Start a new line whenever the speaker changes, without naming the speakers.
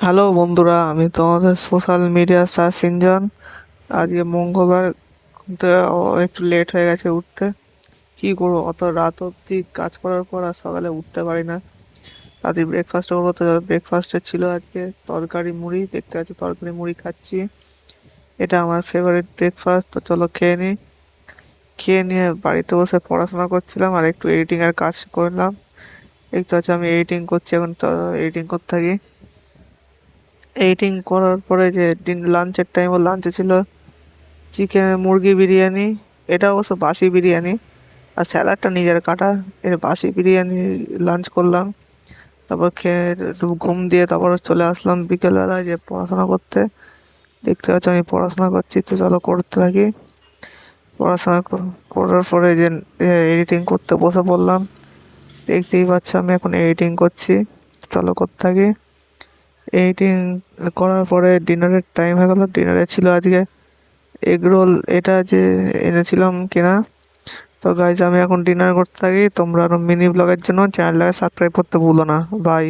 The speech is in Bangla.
হ্যালো বন্ধুরা, আমি তোমাদের সোশ্যাল মিডিয়া সার্চ ইঞ্জন। আজকে মঙ্গলবার, তো একটু লেট হয়ে গেছে উঠতে। কি করবো, অত রাত অবধি কাজ করার পর আর সকালে উঠতে পারি না। রাতে ব্রেকফাস্ট করবো, তো ব্রেকফাস্টে ছিল আজকে তরকারি মুড়ি। দেখতে পাচ্ছি তরকারি মুড়ি খাচ্ছি। এটা আমার ফেভারিট ব্রেকফাস্ট। তো চলো খেয়ে নিই। খেয়ে নিয়ে বাড়িতে বসে পড়াশোনা করছিলাম আর একটু এডিটিংয়ের কাজ করলাম। দেখতে পাচ্ছি আমি এডিটিং করছি এখন, তো এডিটিং করতে থাকি। এডিটিং করার পরে যে লাঞ্চের টাইম, ও লাঞ্চে ছিল চিকেন মুরগি বিরিয়ানি। এটা অবশ্য বাসি বিরিয়ানি, আর স্যালাডটা নিজের কাটা। এর বাসি বিরিয়ানি লাঞ্চ করলাম। তারপর খেয়ে একটু ঘুম দিয়ে তারপর চলে আসলাম বিকেলবেলায় যে পড়াশোনা করতে। দেখতে পাচ্ছি আমি পড়াশোনা করছি, তো চলো করতে থাকি। পড়াশোনা করার পরে যে এডিটিং করতে বসে পড়লাম। দেখতেই পাচ্ছ আমি এখন এডিটিং করছি, চলো করতে থাকি। এডিটিং করার পরে ডিনারের টাইম হয়ে গেল। ডিনারে ছিল আজকে এগ রোল, এটা যে এনেছিলাম কিনা। তো গাইজ, আমি এখন ডিনার করতে থাকি। তোমরা আরও মিনি ব্লগের জন্য চ্যানেলটাকে সাবস্ক্রাইব করতে ভুলো না। বাই।